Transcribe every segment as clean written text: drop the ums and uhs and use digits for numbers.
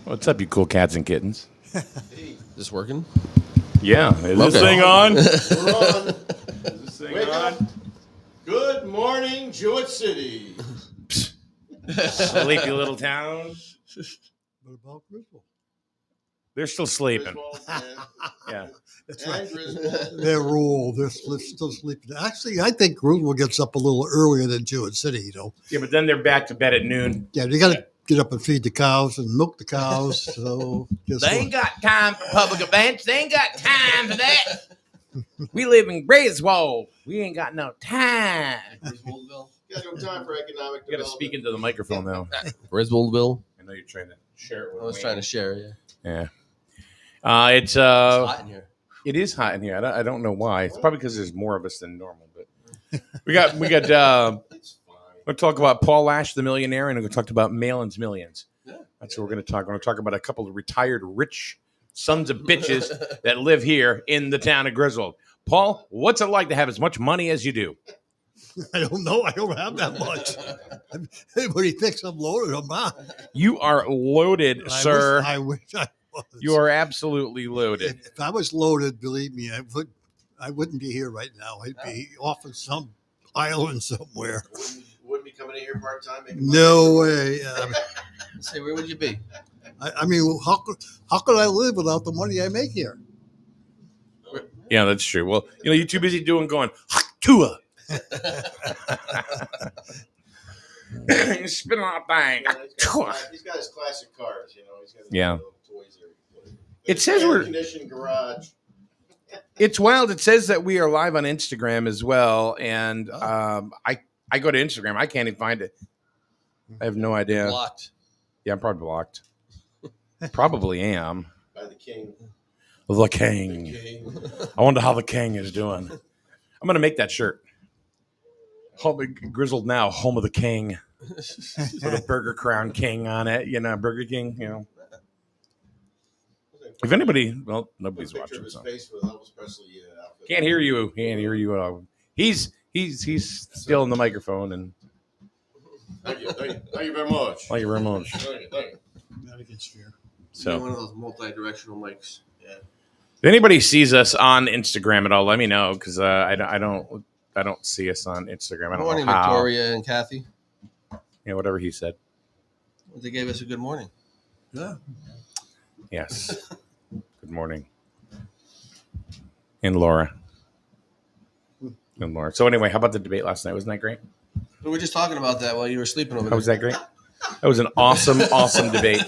What's up, you cool cats and kittens? Is this working? Yeah. Is this Okay. thing on? We're on. Is this thing Wake on? up. Good morning, Jewett City. Sleepy little town. What about Griswold? They're still sleeping. Griswold and, Yeah. That's and right. Griswold. They're old. They're still sleeping. Actually, I think Griswold gets up a little earlier than Jewett City, you know. Yeah, but then they're back to bed at noon. Yeah, they got to get up and feed the cows and milk the cows. So guess They ain't what? got time for public events. They ain't got time for that. We live in Griswold. We ain't got no time. Griswoldville? You got no time for economic You got to speak into the microphone now. Griswoldville? I know you're trying to share it with I was trying to share it. Yeah. It's It's hot in here. It is hot in here. I don't know why. It's probably because there's more of us than normal. But we got. It's fine. We're going to talk about Paul Lash, the millionaire, and we're going to talk about Malin's Millions. Yeah. That's what we're going to talk. We're going to talk about a couple of retired rich sons of bitches that live here in the town of Griswold. Paul, what's it like to have as much money as you do? I don't know. I don't have that much. Everybody thinks I'm loaded. I'm not. You are loaded, sir. I wish I was. You are absolutely loaded. If I was loaded, believe me, I wouldn't be here right now. I'd be off on some island somewhere. Wouldn't be coming in here part time. No way. Say, where would you be? I mean, how could I live without the money I make here? Yeah, that's true. Well, you're too busy going, Tua. You're spinning on a thing. He's got his classic cars, He's got his Yeah. little toys there. It says we're. Air-conditioned garage. It's wild. It says that we are live on Instagram as well, and I go to Instagram. I can't even find it. I have no idea. Blocked. Yeah, I'm probably blocked. Probably am. By the king. The King. I wonder how the King is doing. I'm gonna make that shirt. Grizzled now, home of the King, with a Burger Crown King on it. Burger King. If anybody, well, nobody's Put a picture watching. of his So. face with Elvis Presley outfit. Can't hear you. Can't hear you at all. He's still in the microphone, and Thank you very much. thank you very much. Thank you. Not against fear. So. One So, of those multi-directional mics. Yeah. if anybody sees us on Instagram at all, let me know because I don't see us on Instagram. I Good don't morning, know how. Victoria and Kathy. Yeah, whatever he said. They gave us a good morning. Yeah. Yes. Good morning. And Laura. And Laura. So anyway, how about the debate last night? Wasn't that great? We were just talking about that while you were sleeping over How there. was that great? That was an awesome debate.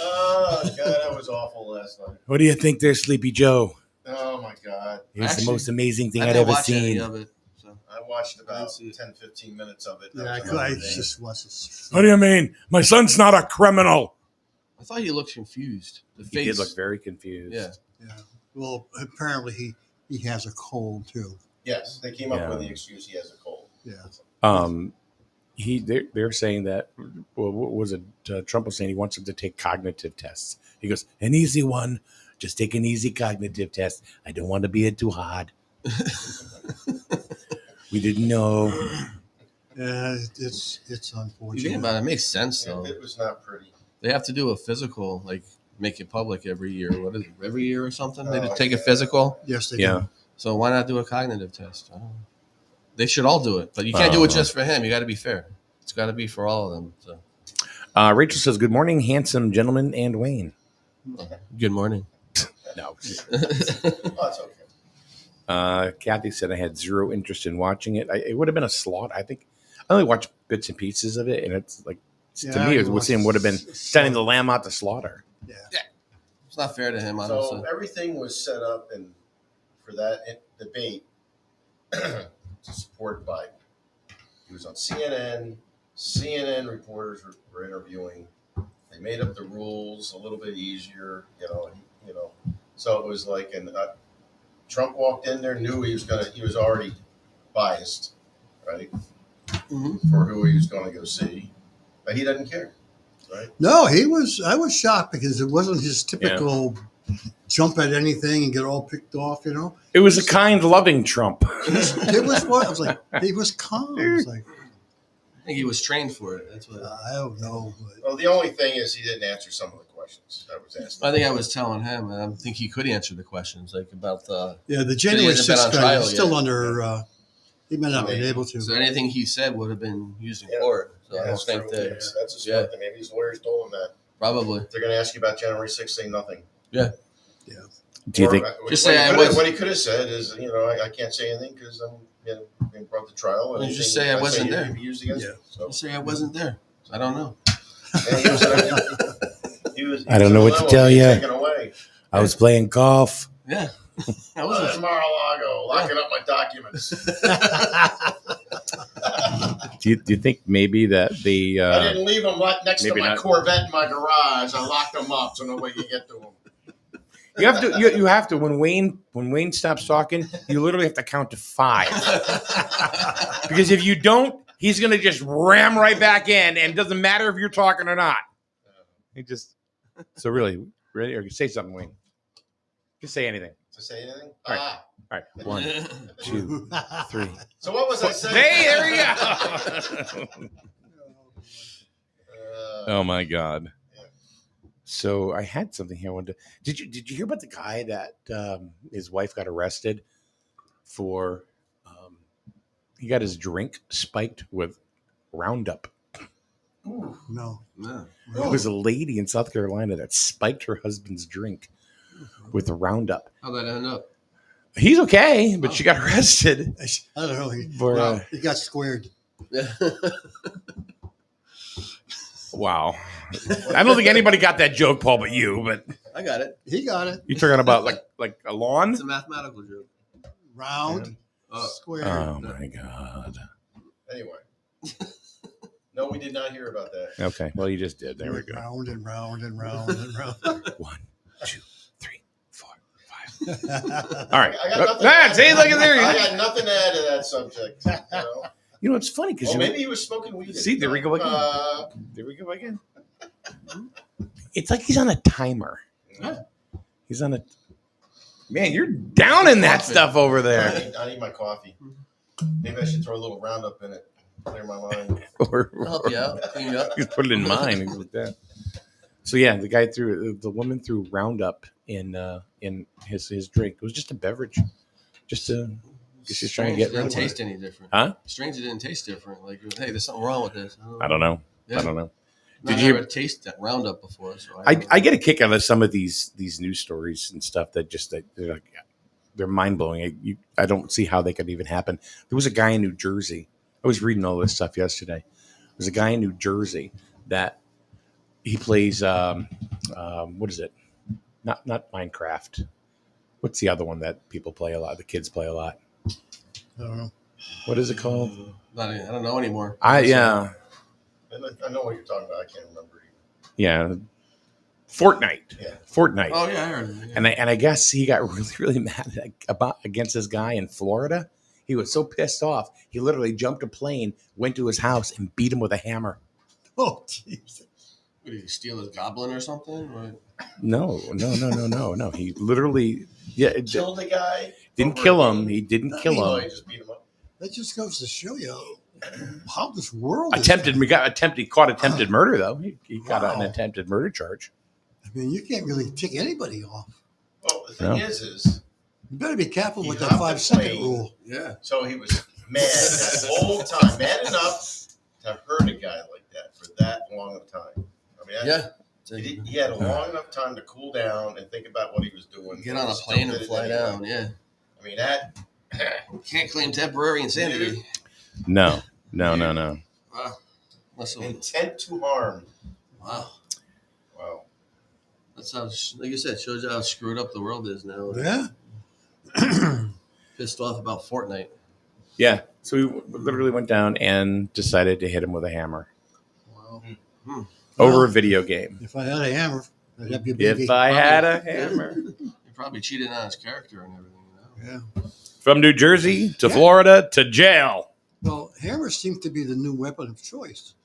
Oh, God, that was awful last night. What do you think there, Sleepy Joe? Oh, my God. It was Actually, the most amazing thing I I'd didn't ever watch any seen. of it. So. I watched about didn't see it. 10, 15 minutes of it. Yeah, That I was could. I another day. just was. What do you mean? My son's not a criminal. I thought he looked confused. The face. He did look very confused. Yeah. Yeah. Well, apparently he has a cold too. Yes, they came up Yeah. with the excuse he has a cold. Yeah. They're saying that. Well, what was it? Trump was saying he wants him to take cognitive tests. He goes, an easy one. Just take an easy cognitive test. I don't want to be it too hard. We didn't know. Yeah, it's You think unfortunate. about it, it makes sense though. It was not pretty. They have to do a physical, like make it public every year. What is it? Every year or something? They Oh, just take a yeah. physical. Yes, they Yeah. do. So why not do a cognitive test? I don't know. They should all do it, but you can't do it just for him. You got to be fair. It's got to be for all of them. So Rachel says, "Good morning, handsome gentleman and Wayne." good morning. No. Oh, it's okay. Kathy said I had zero interest in watching it. It would have been a slaughter. I think I only watched bits and pieces of it, and it's like to Yeah, me, I it would have been watched sending the lamb out to slaughter. Yeah. It's not fair to him, honestly. So everything was set up and for that debate to support Biden. He was on CNN. CNN reporters were interviewing. They made up the rules a little bit easier, So it was like, Trump walked in there, knew he was already biased, right, for who he was going to go see, but he doesn't care, right? No, I was shocked because it wasn't his typical jump at anything and get all picked off, It was a kind, loving Trump. It was what? I was like, he was calm. I was like, I think he was trained for it. That's what. I don't know. But Well, the only thing is he didn't answer some of the questions. questions I was asked. I think I was telling him, and I think he could answer the questions like about the. Yeah, the January hasn't been 6th on guy trial is still yet. under. He may not be able to. So anything he said would have been used in Yeah. court. So Yeah, I don't that's think true. that Yeah, that's a smart thing. Maybe his lawyers told him that. probably. If they're going to ask you about January 6th, say nothing. Do you Or, think? Just what say he I coulda- was- What he could have said is, I can't say anything because I'm being brought to trial. And You just anything say I wasn't there. You'd be used against Yeah. me. So, You say I wasn't there. I don't know. and he was I don't know what to in tell being ya. Taken away. I was playing golf. Yeah. I I was wasn't. in Mar-a-Lago locking up my documents. Do you think maybe that the I didn't leave them right next to maybe my not. Corvette in my garage. I locked them up so nobody could get to them. you have to you have to when Wayne stops talking, you literally have to count to 5 because if you don't, he's gonna just ram right back in, and it doesn't matter if you're talking or not. He just so really or say something, Wayne. Just say anything. To say anything? All right. Ah. All right, 1, 2, 3. So what was I saying? Hey, there you go. Oh my God. Yeah. So I had something here. I wanted to, did you hear about the guy that his wife got arrested for? He got his drink spiked with Roundup. Ooh. No. No. It was a lady in South Carolina that spiked her husband's drink with the Roundup. How'd that end up? He's okay, but she got arrested I don't know. for. He got squared. Wow. I don't think anybody got that joke, Paul, but you. But I got it. He got it. you're talking about like a lawn. It's a mathematical joke. Round, Oh. squared. Oh my God. Anyway. No, we did not hear about that. Okay. Well, you just did. There we go. Round and round and round and round. 1, 2, 3, 4, 5. All All right. I got nothing. Ah, see, look at there. I got nothing to add to that subject. You know, it's funny because Well, maybe he was smoking weed. See, there we go again. There we go again. It's like he's on a timer. Yeah. He's on a. Man, you're down in that stuff over there. I need my coffee. Maybe I should throw a little Roundup in it. Clear my mind. Or, I'll help you out. Clean you up. you put it in mine. Like that. So yeah, the woman threw Roundup in his drink. It was just a beverage, just to. She's trying to get It rid didn't of it. taste any different. Huh? Strange it didn't taste different. Like, hey, there's something wrong with this. I don't know. Yeah. I don't know. Did Did you you- ever taste that Roundup before? So I get a kick out of some of these news stories and stuff that just they're like they're mind blowing. I don't see how they could even happen. There was a guy in New Jersey. I was reading all this stuff yesterday. There's a guy in New Jersey that he plays. What is it? Not Minecraft. What's the other one that people play a lot? The kids play a lot. I don't know. What is it called? I don't know anymore. Yeah. I know what you're talking about. I can't remember. Yeah. Fortnite. Yeah. Fortnite. Oh yeah, I heard it. Yeah. And I guess he got really mad against this guy in Florida. He was so pissed off, he literally jumped a plane, went to his house, and beat him with a hammer. Oh, jeez. What, did he steal his goblin or something? Or? No. He literally Killed the guy. didn't over kill a him. game? He didn't Oh, kill he him. just beat him up. That just goes to show you how this world is. He caught attempted murder though. He got an Wow. attempted murder charge. I mean, you can't really tick anybody off. Well, the thing No. is, You better be careful He with that hopped the 5-second plane. rule. Yeah. so he was mad that whole time, mad enough to hurt a guy like that for that long of time. I mean, Yeah. he had a long enough time to cool down and think about what he was doing. Get on a Still plane did and it fly anyway. down. Yeah. I mean, that. Can't claim temporary insanity. No. Wow. Unless it was- Intent to harm. wow. Wow. That's how, like you said, shows you how screwed up the world is now. Yeah. Pissed off about Fortnite. Yeah. So we literally went down and decided to hit him with a hammer Wow. over a video game. If I had a hammer, I'd have your baby. If I had a hammer. He probably cheated on his character and everything. You know? Yeah. From New Jersey to Yeah. Florida to jail. Well, hammers seem to be the new weapon of choice.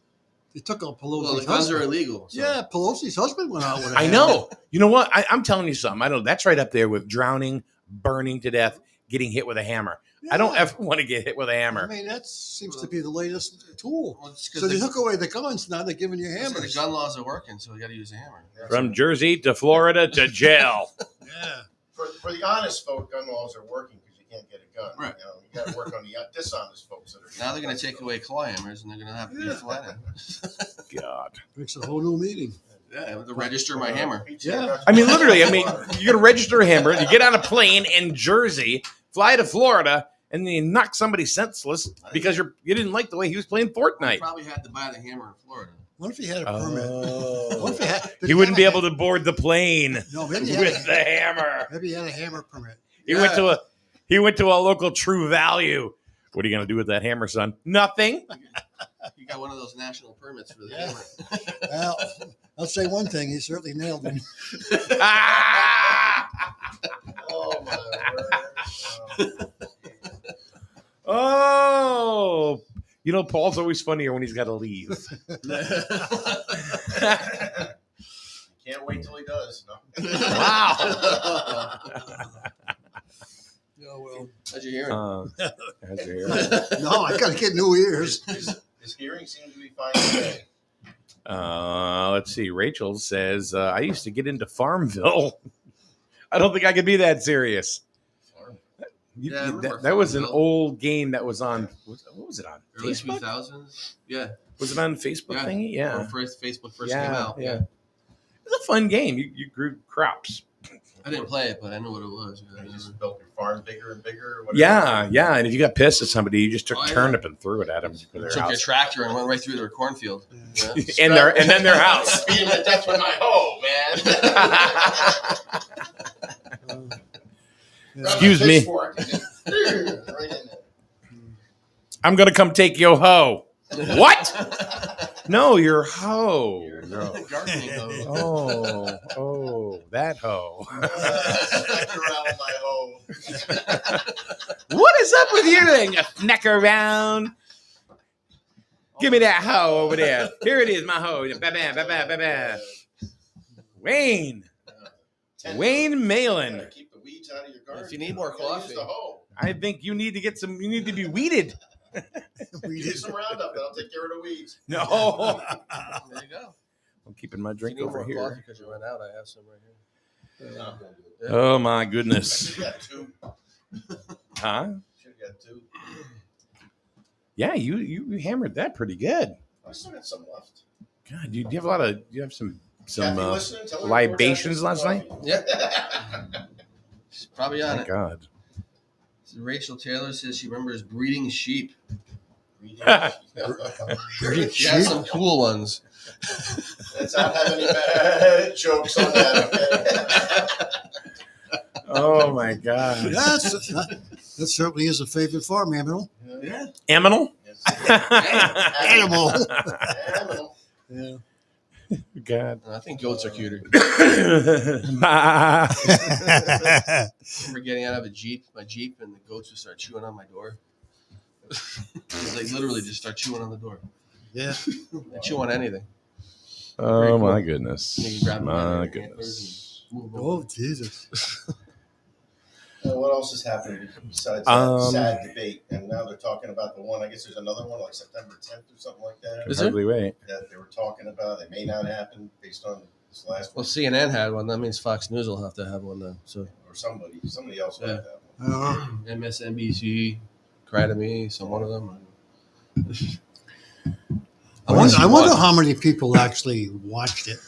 They took out Well, the Pelosi's guns are husband. illegal. So. Yeah, Pelosi's husband went out with a I hammer. know. You know what? I'm telling you something. I know that's right up there with drowning, burning to death, getting hit with a hammer. I don't ever want to get hit with a I hammer. mean, that seems to be the latest tool. Well, it's 'cause So they took away the guns. Now they're giving you the hammers. gun laws are working, so we got to use a hammer. From Jersey to Florida to jail. Yeah. For the honest folk, gun laws are working because you can't get a gun. Right. You know, you got to work on the dishonest folks that are. Now they're going to take away claw hammers, and they're going to have to be flattened. God. Makes a whole new meaning. Yeah, I have to register my hammer. Yeah. I mean, literally, I mean, you got to register a hammer, you get on a plane in Jersey, fly to Florida, and then you knock somebody senseless because you didn't like the way he was playing I Fortnite. probably had to buy the hammer in Florida. What if he had a permit? What if Oh. did He wouldn't be have able to board the plane No, maybe he, with had the hammer. maybe he had a hammer permit. He went to a local True Value. What are you going to do with that hammer, son? Nothing. You got one of those national permits for the Yeah. hammer. Well, I'll say one thing: he certainly nailed him. Ah! Oh my word! Oh, you know, Paul's always funnier when he's got to leave. Can't wait till he does. No. Wow. Oh, well. How'd you hear it? How's your hair? No, I got to get new ears. His hearing seems to be fine today. Let's see. Rachel says, I used to get into Farmville. I don't think I could be that serious. Yeah, I remember that was an Farmville. old game that was on, what was it on? Early Facebook? 2000s? Yeah. Was it on Facebook Yeah. thingy? Yeah. When Facebook first came out. Yeah. It was a fun game. You grew crops. I didn't play it, but I knew what it was. You just built your farm bigger and bigger. Or whatever. Yeah. And if you got pissed at somebody, you just took Oh, yeah. turnip and threw it at them for their Took your house. tractor and went right through their cornfield. Yeah. And then their house. Beat him to death with my hoe, man. Excuse me. Pitchfork and just right in there. I'm going to come take your hoe. What? No, your hoe. No. Gardening hoe. Oh, that hoe. Smack around my hoe. What is up with you then, you neck around? Give me that hoe over there. Here it is, my hoe. Ba-bam, ba-bam, ba-bam. Wayne. Malin. Gotta keep the weeds out of your garden. If you need more You gotta use coffee. the hoe. I think you need to get some, you need to be weeded. We Do did. some Roundup, that'll take care of the weeds. No. There you go. I'm keeping my drink If you need over more coffee here. because you ran out, I have some right here. No, I'm gonna do it. Oh my I goodness. should've got two. Huh? Should've got two. Yeah, you hammered that pretty good. I still got some left. God, do you have a lot of, you have some Kathy, listening? Tell her libations we're last night? Yeah. She's probably on Thank it. God. So Rachel Taylor says she remembers breeding sheep. Dirty She has sheep. some cool ones. Let's not have any bad jokes on that, okay? Oh my God. That certainly is a favorite farm animal. Yeah. Aminal? Animal. Animal. Yeah. God. I think goats are cuter. Bah. I remember getting out of my Jeep, and the goats would start chewing on my door. They literally just start chewing on the door. Yeah. They chew on anything. Oh my You goodness. can grab them by My their goodness. antlers and move them. Oh, Jesus. What else has happened besides that sad debate? And now they're talking about the one. I guess there's another one, like September 10th or something like that. Is there? Hardly wait. That they were talking about. It may not happen based on this last Well, one, CNN had one. That means Fox News will have to have one then. So or somebody else Yeah. had that one. MSNBC, Cry to Me, some one of them. I wonder how many people actually watched it.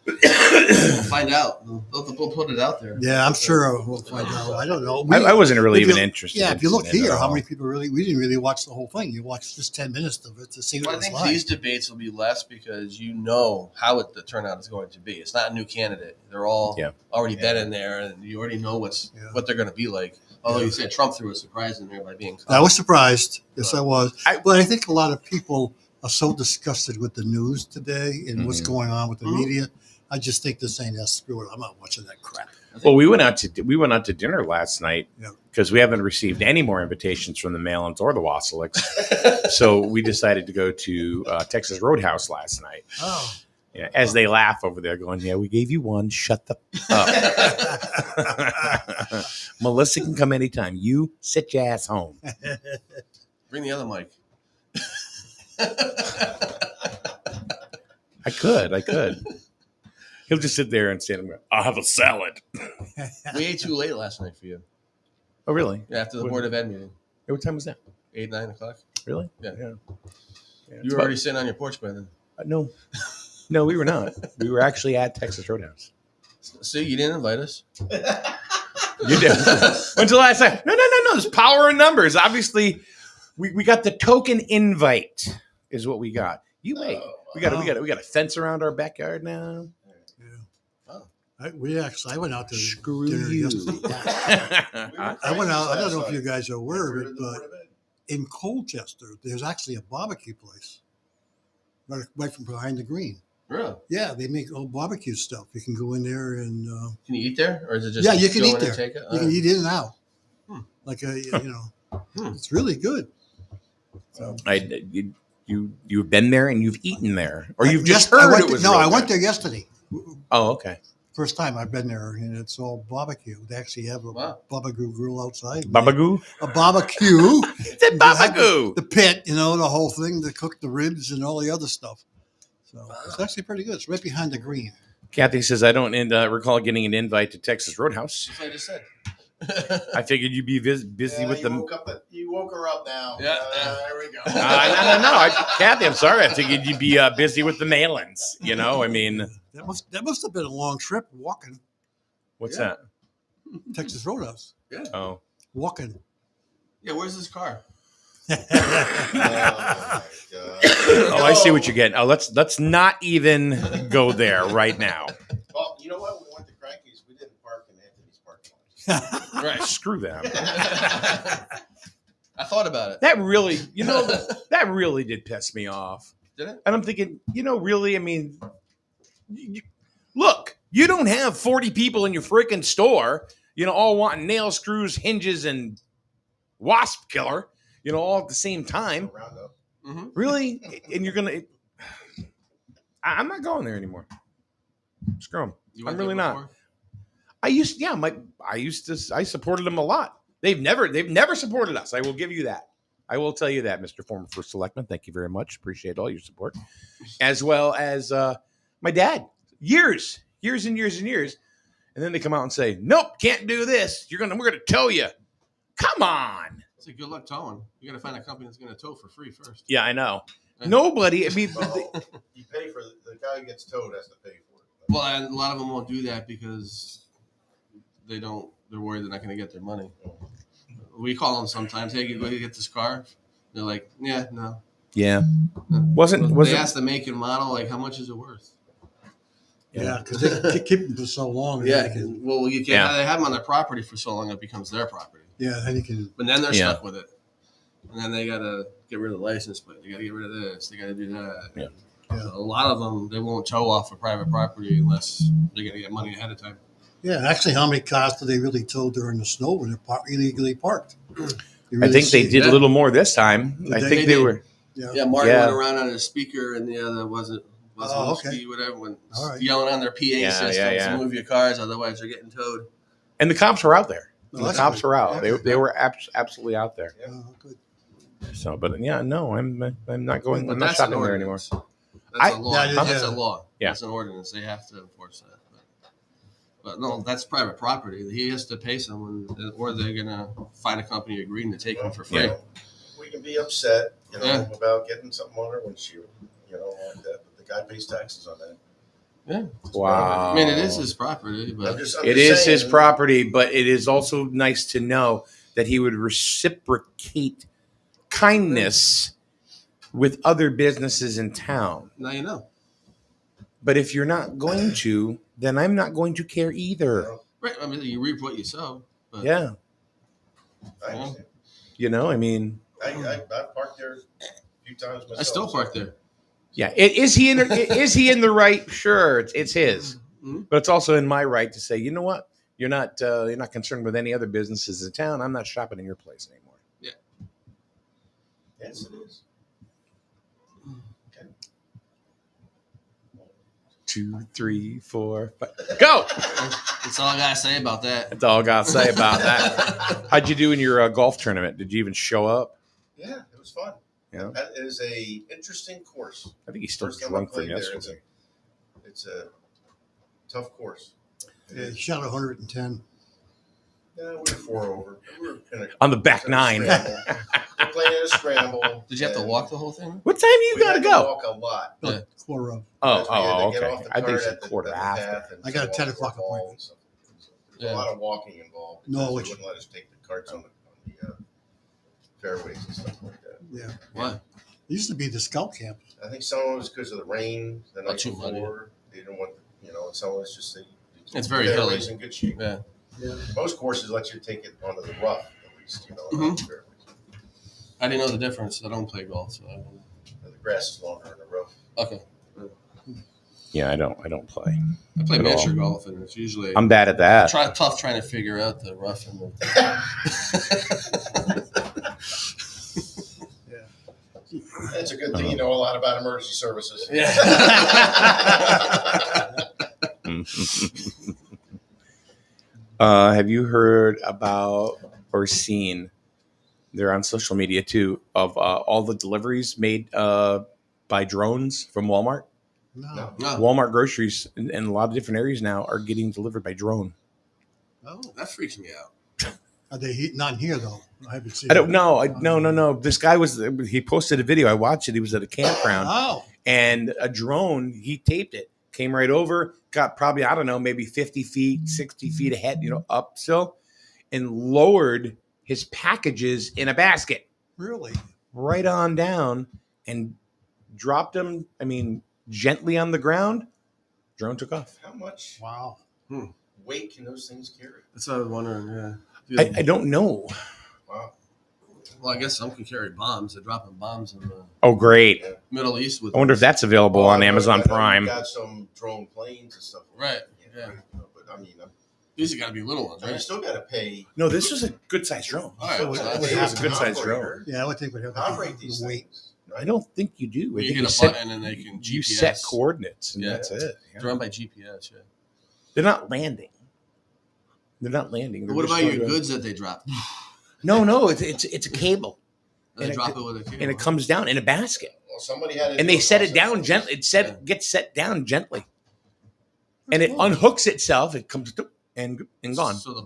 We'll find out. They'll put it out there. Yeah, I'm sure we'll find out. I don't know. I wasn't really if you- even interested. Yeah, if you look in it here, at how all. many people we didn't really watch the whole thing. You watched just 10 minutes of it to see Well, what I it was think like. these debates will be less because you know how the turnout is going to be. It's not a new candidate; they're all Yeah. already been in there, and you already know what they're going to be like. Although you said Trump threw a surprise in there by being. I was surprised. Yes, I was. I- But I think a lot of people are so disgusted with the news today and what's Mhm. going on with the Mhm. media. I just think they're saying, "That's screw it. I'm not watching that crap." Well, we went out to dinner last night Yeah. because we haven't received any more invitations from the Malins or the Wassiliks. So we decided to go to Texas Roadhouse last night. Oh, Yeah, as they laugh over there, going, "Yeah, we gave you one. Shut the up." Melissa can come anytime. You sit your ass home. Bring the other mic. I could. He'll just sit there and stand and go, "I'll have a salad." We ate too late last night for you. Oh, really? Yeah, after the What- Board of Ed meeting. What time was that? 8, 9 o'clock. Really? Yeah. Yeah, You were already sitting on your porch by then. No, we were not. We were actually at Texas Roadhouse. See, you didn't invite us. You did. Until I said, no. There's power in numbers. Obviously, we got the token invite is what we got. You wait. We got a fence around our backyard now. I went out to Screw dinner you. yesterday. I went out. I don't know if you guys are aware of it, but in Colchester, there's actually a barbecue place right from behind the green. Really? Yeah, they make all barbecue stuff. You can go in there and Can you eat there, or is it just yeah, you can go eat in there. and take it? You can eat in and out. Hmm. Like Hmm. it's really good. So, You've been there and you've eaten there, or you've just I heard went it was. no, real I went good. there yesterday. Oh, okay. First time I've been there, and it's all barbecue. They actually have a Wow. barbecue grill outside. Babagoo. A barbecue. It's a babagoo. The pit, the whole thing to cook the ribs and all the other stuff. So it's actually pretty good. It's right behind the green. Kathy says, I don't recall getting an invite to Texas Roadhouse. That's what I just said. I figured you'd be busy with them. You woke her up now. Yeah. There we go. No. Kathy, I'm sorry. I figured you'd be busy with the mail-ins. I mean, That must have been a long trip walking what's Yeah. Texas Roadhouse. that? Oh, Walking. Yeah, where's this car? Oh, my God. oh, I see what you're getting. Oh, let's not even go there right now. Well, you know what? We went to Cranky's. We didn't park in Anthony's parking lot. Right. Screw them. I thought about it. That really, that really did piss me off. Did it? And I'm thinking, really, I mean, look, you don't have 40 people in your freaking store, all wanting nail screws, hinges, and wasp killer, all at the same time. Roundup. Mm-hmm. Really? And you're going to, I'm not going there anymore. Screw them. I'm really not. I supported them a lot. They've never supported us. I will give you that. I will tell you that, Mr. Former First Selectman. Thank you very much. Appreciate all your support. As well as my dad. Years and years and years. And then they come out and say, nope, can't do this. We're gonna tow you. Come on. It's a good luck towing. You got to find a company that's going to tow for free first. Yeah, I know. Nobody, I mean, Well, you pay for the guy who gets towed has to pay for it. Well, and a lot of them won't do that because they're worried they're not going to get their money. We call them sometimes. Hey, go get this car. They're like, yeah, no. yeah. They ask the make and model, like, how much is it worth? Yeah, because they keep them for so long. Yeah. They can, Well, you can't. They have them on their property for so long it becomes their property. then you can. But then they're Yeah. stuck with it. And then they got to get rid of the license plate. They got to get rid of this. They got to do that. Yeah. Yeah. A lot of them, they won't tow off of private property unless they're going to get money ahead of time. Yeah, actually, how many cars do they really tow during the snow when they're illegally parked? You I really think they see- did a little more this time. I They think they did. were. Yeah, Martin Yeah. went around on his speaker, and the other wasn't Oh, okay. whatever, when All right. yelling on their PA systems yeah. to move your cars, otherwise they're getting towed. And the cops were out there. Oh, The that's cops good. were out. Yeah. They were absolutely out there. Oh, good. So, but yeah, no, I'm not going. But I'm not that's an shopping there anymore. ordinance. That's a law. Yeah, That's yeah. a law. Yeah. That's an ordinance. They have to enforce that. But no, that's private property. He has to pay someone, or they're gonna find a company agreeing to take him for free. Yeah. We can be upset, Yeah. about getting something on our windshield, like that. But the guy pays taxes on that. Yeah. It's Wow. I mean, it is his property, I'm but just It is his saying, property, but it is also nice to know that he would reciprocate kindness with other businesses in town. now you know. But if you're not going to, then I'm not going to care either. Right. I mean, you reap what you sow. But Yeah. I understand. I mean, I parked there a few times myself. I still park there. yeah. Is he in the right? Sure, it's his. Mhm. But it's also in my right to say, you know what? You're not concerned with any other businesses in town. I'm not shopping in your place anymore. Yes, it is. Okay. 2, 3, 4, 5. Go. That's all I gotta say about that. That's all I got to say about that. How'd you do in your golf tournament? Did you even show up? Yeah, it was fun. Yeah. That is a interesting course. I think he's still First time I drunk from played there, yesterday. It's a tough course. Yeah, he shot 110. Yeah, we were 4 over. We were in a, On the back in a nine. scramble. We're playing in a scramble. Did you have to and walk the whole thing? What time you we got to had go? walk a lot. Yeah. Quarter of. Oh, Because we had to get okay. off the I think cart it's a at the- quarter at the after. path and I got a walk 10 to o'clock our ball appointment. and stuff. There's Yeah. a lot of walking involved. No, because which- they wouldn't let us take the carts on the fairways and stuff like that. Yeah. What? It used to be the scout camp. I think some of it was because of the rain the night too muddy. before. They didn't want, and some of it's just It's very hilly. fairways in good shape. Yeah. Most courses let you take it onto the rough at least, Mhm. not the fairways. I didn't know the difference. I don't play golf, so I don't know. The grass is longer in the rough. Okay. Yeah, I don't play. I play At all. miniature golf, and it's usually I'm bad at that. tough trying to figure out the rough and the. It's a good thing you know a lot about emergency services. Yeah. Have you heard about or seen? They're on social media too of all the deliveries made by drones from Walmart. No. No. No, Walmart groceries in a lot of different areas now are getting delivered by drone. Oh. that freaks me out. Are they not here though? I haven't seen. I don't know. No. This guy he posted a video. I watched it. He was at a campground Oh. and a drone, he taped it, came right over, got probably, I don't know, maybe 50 feet, 60 feet ahead, up still, and lowered his packages in a basket Really? right on down and dropped them, gently on the ground. Drone took off. How much Wow. weight can those things carry? That's what I was wondering. Yeah. I don't know. Wow. Well, I guess some can carry bombs. They're dropping bombs in the Oh, great. Middle East with. I wonder if that's available Well, on I know- Amazon I know Prime. You got some drone planes and stuff. Right, yeah. But These have got to be little ones, you right? still got to pay. No, this was a good sized drone. All right. So so it that's- would It was a have good to sized operator drone. Yeah, I would think we'd have to to operate be these the weight. things. I don't think you do. I you think hit you a set, button and they can GPS. you set coordinates, and Yeah. that's it. Yeah. It's run by GPS. Yeah. They're not landing. They're What just about your going- goods that they drop? No, it's a cable, They And it drop could- it with a cable. and it comes down in a basket, Well, somebody had to and do they a set it process. down gently. Gets set down gently, and That's it cool. unhooks itself. It comes and gone. So the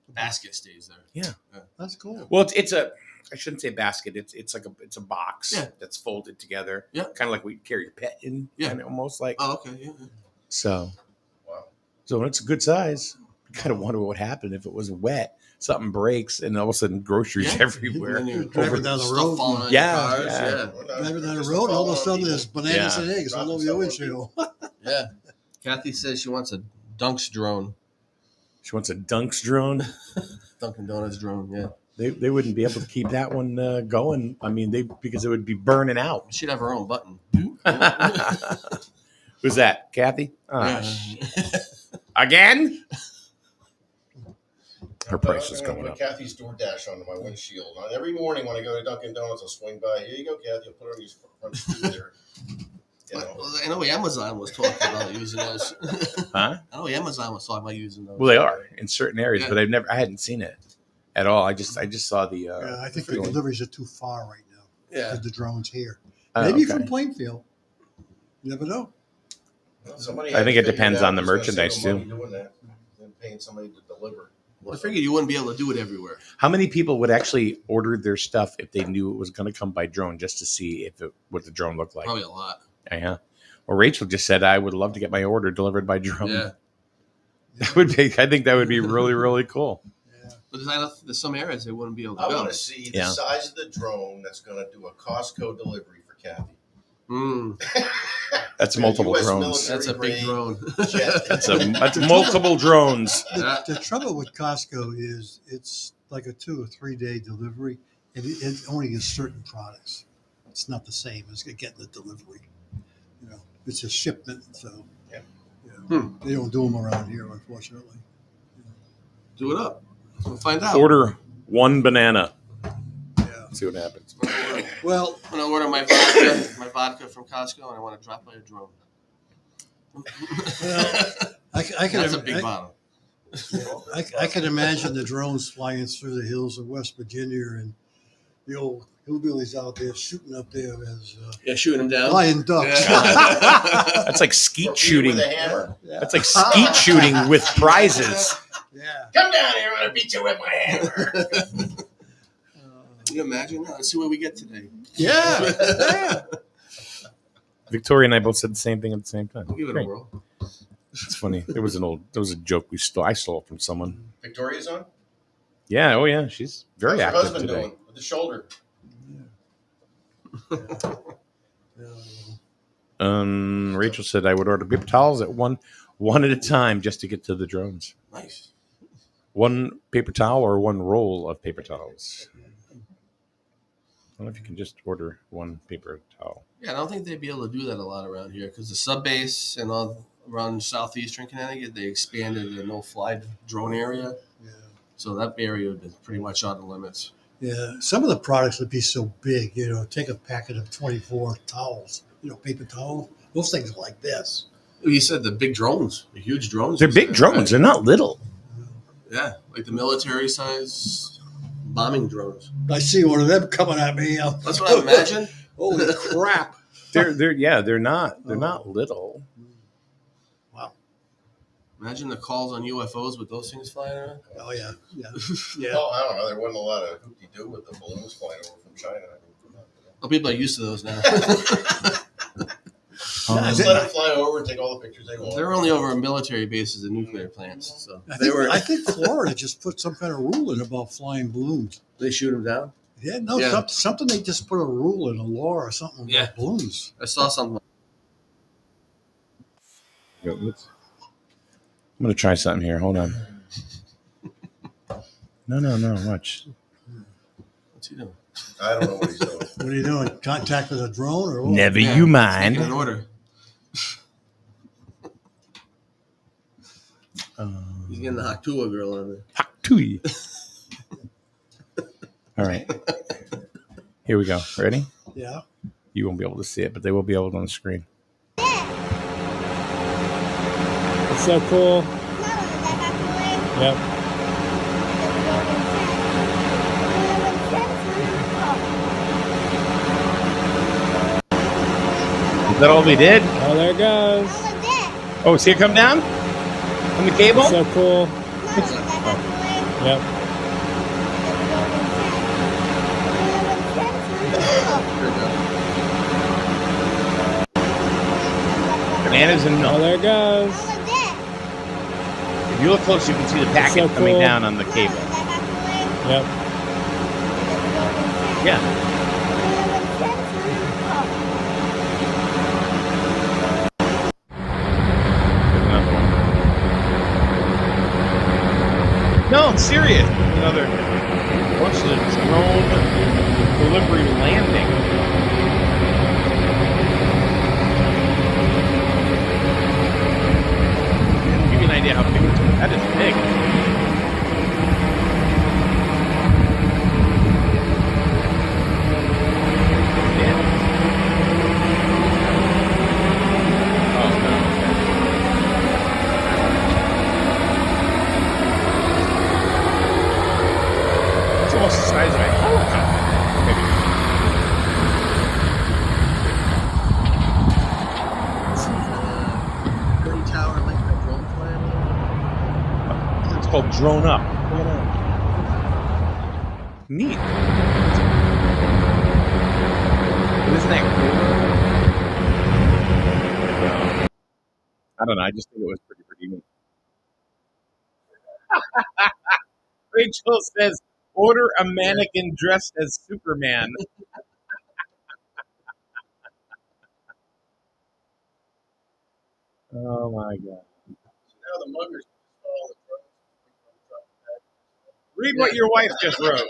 basket stays there. That's cool. Well, it's a. I shouldn't say basket. It's like a box Yeah. that's folded together. Yeah. Kind of like we carry your pet in. Yeah. Kinda almost like Oh, okay. Yeah. so. Wow. So it's a good size. You kind of wonder what would happen if it was wet. Something breaks, and all of a sudden groceries Yeah. everywhere. And you're Driving down the stuff road. falling on Yeah, your cars. yeah. Yeah. Well, no, Driving down the just road, all of a follow sudden there's people. bananas Yeah. and eggs all Drop over your yourself on windshield. Yeah. Kathy says she wants a Dunks drone. She wants a Dunks drone. Dunkin' Donuts drone. Yeah. They wouldn't be able to keep that one going. Because it would be burning out. She'd have her own button. Who's that? Kathy? Yeah. Again? Her But price I'm is gonna going put up. Kathy's DoorDash onto my windshield. Every morning when I go to Dunkin' Donuts, I'll swing by. Here you go, Kathy. I'll put it on your front seat there. Well, I know Amazon was talking about using those. Huh? I know Amazon was talking about using those. Well, they are in certain areas, Yeah. but I hadn't seen it at all. I just saw the. Yeah, I think the feeling. deliveries are too far right now. Yeah. Because the drone's here. Oh, Maybe okay. from Plainfield. You never know. Somebody I had think to it figure depends out on the who's gonna merchandise, save them too. money doing that than paying somebody to deliver. I figured you wouldn't be able to do it everywhere. How many people would actually order their stuff if they knew it was going to come by drone just to see what the drone looked like? Probably a lot. Yeah. Well, Rachel just said I would love to get my order delivered by drone. Yeah. That would be. I think that would be really, really cool. Yeah. But there's some areas they wouldn't be able to I go. want to see the Yeah. size of the drone that's going to do a Costco delivery for Kathy. Mm, That's Yeah, multiple US drones. military that's a big grade drone. jet. That's multiple drones. Yeah. The trouble with Costco is it's like a 2 or 3 day delivery, and it only is certain products. It's not the same as getting the delivery. It's a shipment, so Yeah. They don't do them around here, unfortunately. Do it up. We'll find out. Order one banana. Yeah. See what happens. Well, I'm gonna order my vodka from Costco, and I want to drop by a drone. I can, That's a big bottom. I can imagine the drones flying through the hills of West Virginia and the old hillbillies out there shooting up there as Yeah, shooting them down. flying ducks. Yeah. That's like skeet With shooting. a hammer. Yeah. That's like skeet shooting with prizes. Yeah. Come down here, I'm gonna beat you with my hammer. Can you imagine that? Let's see what we get today. Yeah. Yeah. Victoria and I both said the same thing at the same time. We'll give it Great. a whirl. It's funny. There was a joke I stole from someone. Victoria's on. Yeah, oh yeah, she's very How's your active husband today. doing with the shoulder? Rachel said I would order paper towels at one at a time just to get to the drones. Nice. One paper towel or one roll of paper towels. I don't know if you can just order one paper towel. Yeah, I don't think they'd be able to do that a lot around here because the sub base and all around southeastern Connecticut, they expanded the no-fly drone area. Yeah. So that area would be pretty much on the limits. Yeah. Some of the products would be so big, take a packet of 24 towels, paper towels. Those things are like this. You said the big drones, the huge drones. They're big drones. They're not little. Yeah, like the military size bombing drones. I see one of them coming at me. That's what I imagine. Holy crap. They're not little. Wow. Imagine the calls on UFOs with those things flying around. Oh, yeah. Yeah. Yeah. Well, I don't know. There wasn't a lot of hoopty-doo with the balloons flying over from China. Well, people are used to those now. Just let them fly over and take all the pictures they want. They're only over military bases and nuclear plants, so I think Florida just put some kind of rule in about flying balloons. they shoot them down. Yeah, no, Yeah. something they just put a rule in a law or something Yeah. about balloons. I saw something. I'm gonna try something here. Hold on. No. Watch. What's he doing? I don't know what he's doing. What are you doing? Contact with a drone or what? Never Yeah, you taking mind. an order. He's getting the Haktua girl on there. Talk to you. All right. Here we go. Ready? Yeah. You won't be able to see it, but they will be able to on the screen. It's so cool. Yep. Is that all they did? Oh, there it goes. Oh, see it come down on the cable? It's so cool. Yep. Bananas and Oh, milk. there it goes. If you look close, you can see the packet So coming cool. down on the cable. Yep. Yeah. There's another one. No, I'm serious. Another. Watch the drone delivery landing. Give you an idea how big it is. That is big. Yeah. Oh, no. It's almost the size of a helicopter. Maybe. Green tower, like the drone flying. It's called Drone Up. Neat. Isn't that cool? I don't know. I just think it was pretty neat. Rachel says, order a mannequin dressed as Superman. Oh my God. Now the muggers install the drones. Read what your wife just wrote.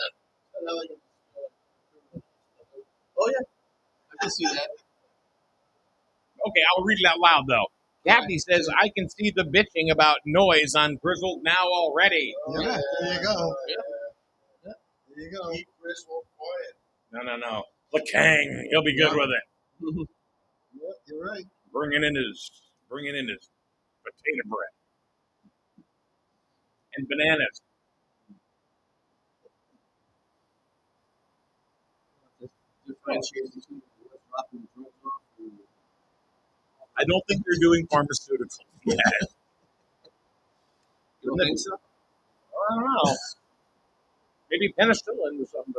Oh yeah, I can see that. Okay, I'll read it out loud though. Kathy says, I can see the bitching about noise on Grizzled now already. Yeah, there you go. Yeah. There you go. Keep Griswold quiet. No. LeKang, he'll be good with it. Yep, you're right. Bringing bringing in his potato bread and bananas. I don't think they're doing pharmaceuticals yet. You don't think so? I don't know. Maybe penicillin or something.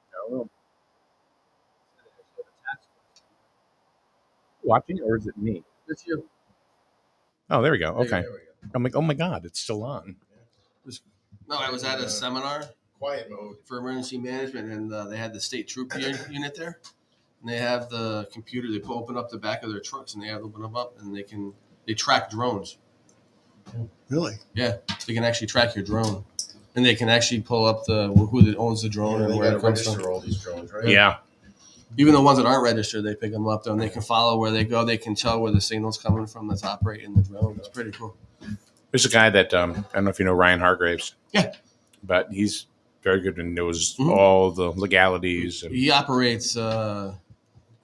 I don't know. Watching, or is it me? It's you. Oh, there we go. Okay. There we go. I'm like, oh my God, it's still on. No, I was at a seminar Quiet mode. for emergency management, and they had the state troop unit there. And they have the computer. They open up the back of their trucks, and they have open them up, and they track drones. Really? Yeah, they can actually track your drone, and they can actually pull up who owns the drone Yeah, and they where got it to comes register from. all these drones, right? Yeah. Even the ones that aren't registered, they pick them up, though, and they can follow where they go. They can tell where the signal's coming from that's operating the drone. It's pretty cool. There's a guy that I don't know if you know Ryan Hargraves. Yeah. But he's very good and knows Mhm. all the legalities. And, He operates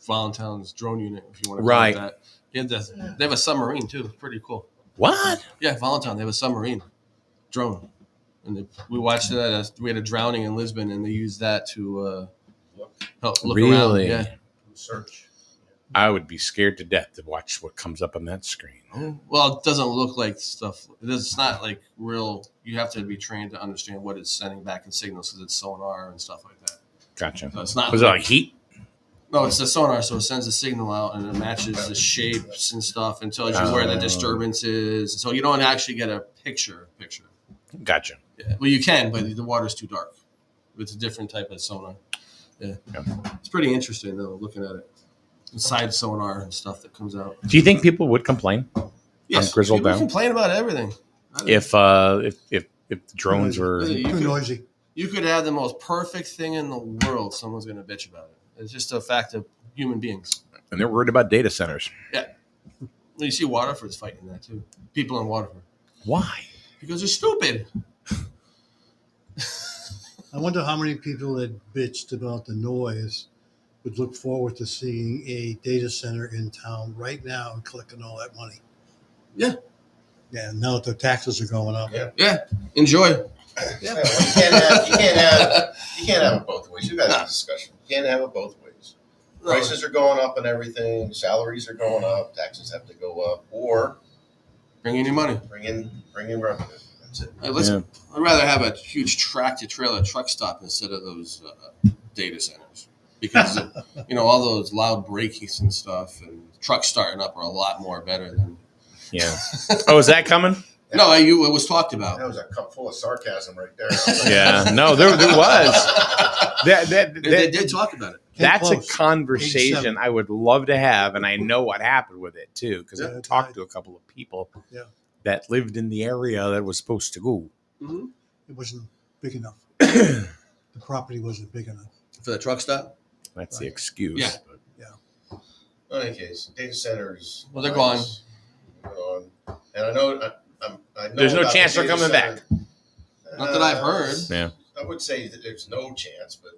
Voluntown's drone unit, if you want to call Right. it that. They have a submarine too. It's pretty cool. what? Yeah, Voluntown. They have a submarine drone, and we watched that. We had a drowning in Lisbon, and they used that to help look around. Really? Yeah. Search. I would be scared to death to watch what comes up on that screen. Well, it doesn't look like stuff. It's not like real. You have to be trained to understand what it's sending back in signals because it's sonar and stuff like that. Gotcha. So it's not. Was it like heat? No, it's the sonar, so it sends a signal out and it matches the shapes and stuff and tells you where the Oh. disturbance is. So you don't actually get a picture. Gotcha. Yeah. Well, you can, but the water's too dark. It's a different type of sonar. Yeah. It's pretty interesting, though, looking at it. The side sonar and stuff that comes out. Do you think people would complain Yes, Grizzled people Down? complain about everything. if the drones were? You Too could- noisy. You could have the most perfect thing in the world. Someone's going to bitch about it. It's just a fact of human beings. And they're worried about data centers. Well, you see Waterford's fighting that, too. People in Waterford. Why? Because they're stupid. I wonder how many people that bitched about the noise would look forward to seeing a data center in town right now and collecting all that money. Yeah. Yeah, now that the taxes are going up. Yeah. Yeah. Enjoy. Yeah, well, you can't have it both ways. You've had a discussion. You can't have it both ways. Prices are going up and everything. Salaries are going up. Taxes have to go up, or Bring in your money. bring in revenue. That's it. Yeah. I'd rather have a huge tractor-trailer truck stop instead of those data centers because all those loud brakies and stuff and trucks starting up are a lot more better than. Yeah. Oh, is that coming? No, it was talked about. That was a cup full of sarcasm right there. Yeah. No, there was. They did talk about it. That's a Close. conversation 87. I would love to have, and I know what happened with it too, because Yeah, I talked to a couple of people Yeah. that lived in the area that was supposed to go. Mm-hmm. It wasn't big enough. The property wasn't big enough. For the truck stop. That's the excuse. Yeah. In any case, data centers. Well, they're gone. And I know. I know There's no about the chance they're data coming center. Not that I've heard. Yeah. I would say that there's no chance, but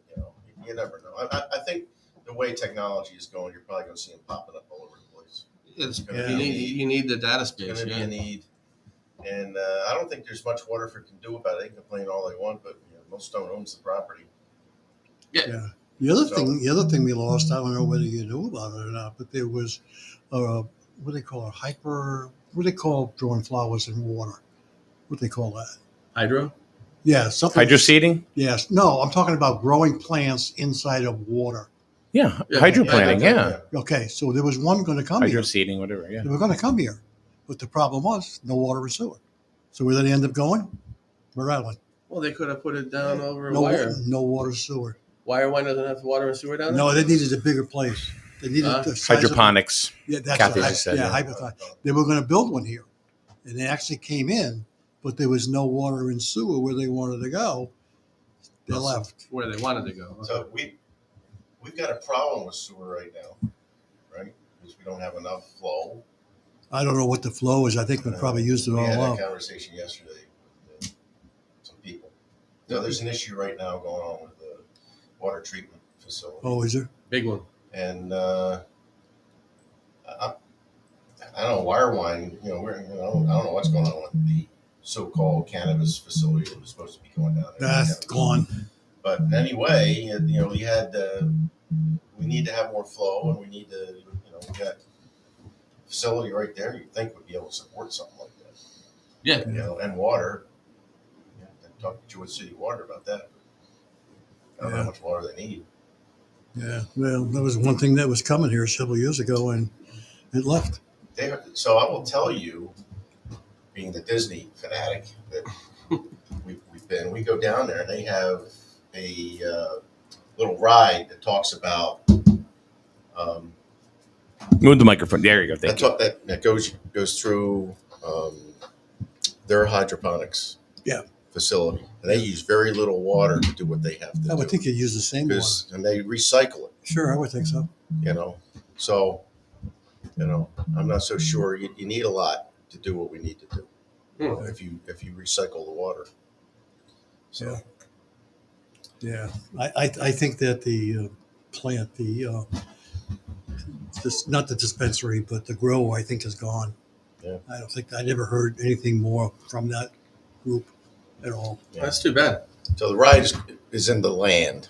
you never know. I think the way technology is going, you're probably going to see them popping up all over the place. It's, Yeah. you need the data It's space. going to be Yeah. a need, and I don't think there's much Waterford can do about it. They can complain all they want, but Millstone owns the property. The other thing we lost, I don't know whether you knew about it or not, but there was what do they call it? What do they call growing flowers in water? What do they call that? Hydro. Yeah, something. Hydro seeding? Yes. No, I'm talking about growing plants inside of water. Yeah. Yeah. Hydroplaning, yeah. Okay, so there was one going to come Hydro here. seeding, whatever, yeah. They were going to come here, but the problem was no water and sewer. So where did they end up going? Rhode Island. Well, they could have put it down over No, wire. no water sewer. Wire one doesn't have water and sewer down there. No, they needed a bigger place. They needed the size of- Hydroponics. Yeah, that's Kathy what just said, yeah, yeah. hydroponic. They were going to build one here, and they actually came in, but there was no water and sewer where they wanted to go. They left. Where they wanted to go. So we've got a problem with sewer right now, right? Because we don't have enough flow. I don't know what the flow is. I think we probably used it We had all that up. conversation yesterday with some people. So there's an issue right now going on with the water treatment facility. Oh, is there? Big one. and I, I don't know, Wirewine. I don't know what's going on with the so-called cannabis facility that was supposed to be going down there. That's gone. But anyway, we had we need to have more flow, and we need to, we got a facility right there. You'd think would be able to support something like that. Yeah. And water. Talk to Jewett City Water about that. I don't know how much water they need. Yeah. Well, that was one thing that was coming here several years ago, and it left. So I will tell you, being the Disney fanatic that we've been, we go down there and they have a little ride that talks about Move the microphone. There you go. Thank you. that goes through their hydroponics facility, and they use very little water to do what they have to do. I would think you use the same water. And they recycle it. Sure, I would think so. So I'm not so sure. You need a lot to do what we need to do if you recycle the water. So Yeah. I think that the plant, not the dispensary, but the grow, I think is gone. Yeah. I never heard anything more from that group at all. Yeah. That's too bad. So the ride is in the land.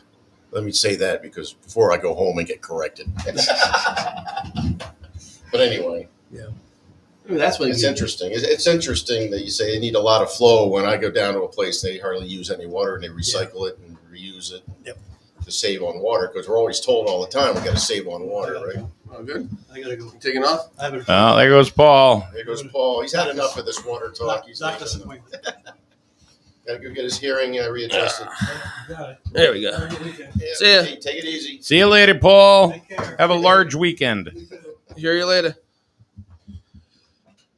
Let me say that because before I go home and get corrected. But anyway, Maybe that's what it's interesting. It's interesting that you say they need a lot of flow. When I go down to a place, they hardly use any water and they recycle it and reuse it to save on water, because we're always told all the time we got to save on water, right? Oh, good. I gotta go. You taking off? I haven't. Oh, there goes Paul. There goes Paul. He's had enough of this water talk. He's Doctor's got appointment. to go get his hearing readjusted. Got it. There we go. Have a good weekend. Yeah, See ya. Take it easy. See you later, Paul. Take care. Have a large weekend. Hear you later.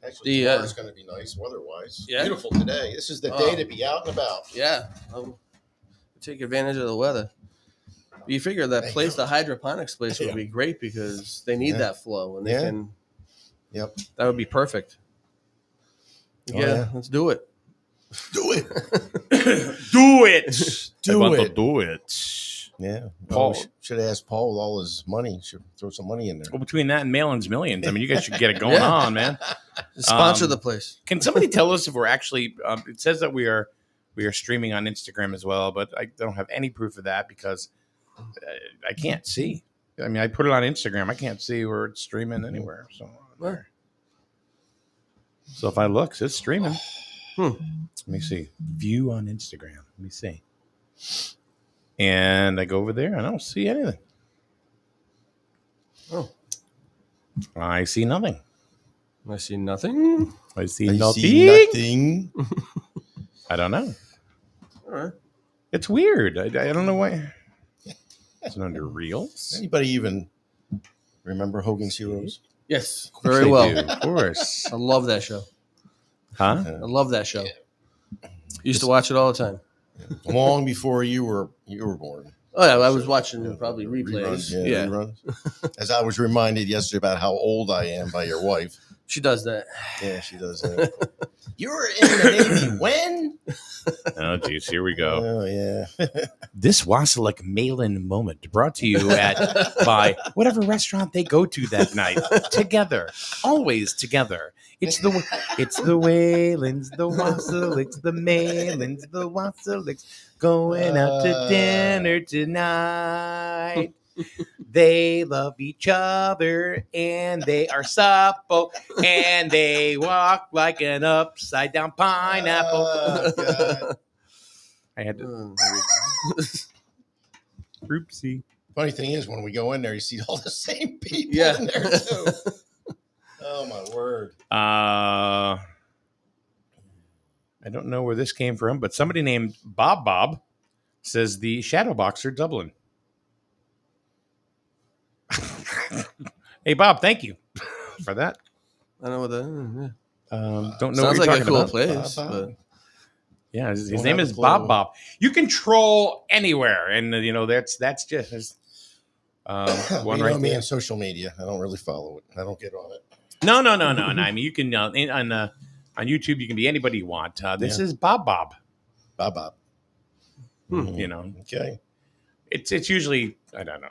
Actually, The, tomorrow's going to be nice weather-wise. Yeah. Beautiful today. This is the day to be out and about. Yeah. Take advantage of the weather. You figure that place, the hydroponics place, would be great because they need that flow, and they can. Yep. That would be perfect. Yeah, let's do it. Do it. Do it. Do I want it. to do it. Yeah. Paul. Should have asked Paul with all his money. Should throw some money in there. Well, between that and Malin's Millions, I mean, you guys should get it going Yeah. on, man. Sponsor the place. Can somebody tell us if we're actually? It says that we are streaming on Instagram as well, but I don't have any proof of that because I can't see. I mean, I put it on Instagram. I can't see where it's streaming anywhere. So if I look, it's streaming. Let me see. View on Instagram. Let me see. And I go over there. I don't see anything. Oh. I see nothing. I see nothing. I see I nothing. see nothing. I don't know. All right. It's weird. I don't know why. It's under Reels. Anybody even remember Hogan's Heroes? Yes, Of course very they well. do, of course. I love that show. Huh? I love that show. Used to watch it all the time. Long before you were born. Oh yeah, I was watching probably replays. Yeah, Reruns. As I was reminded yesterday about how old I am by your wife. she does that. Yeah, she does that. You were in the Navy when? Oh, geez. Here we go. Oh, yeah. This Wassaic Malin moment brought to you by whatever restaurant they go to that night. Together. Always together. It's the Whalens, the Wassaics, the Malins, the Wassaics going out to dinner tonight. They love each other and they are supple and they walk like an upside down pineapple. Oh, God. I had to. Oopsie. Funny thing is, when we go in there, you see all the same people Yeah. in there, too. Oh, my word. I don't know where this came from, but somebody named Bob says the Shadow Boxer Dublin. Hey, Bob, thank you for that. I know what that. Don't know Sounds what like you're a cool talking about. place. Bob. But Yeah, his Don't name have a is clue. Bob. You can troll anywhere, and that's just one One you right know me there. on social media. I don't really follow it. I don't get on it. No. I mean, you can on YouTube. You can be anybody you want. This is Bob. Bob. You know, Okay. it's usually I don't know.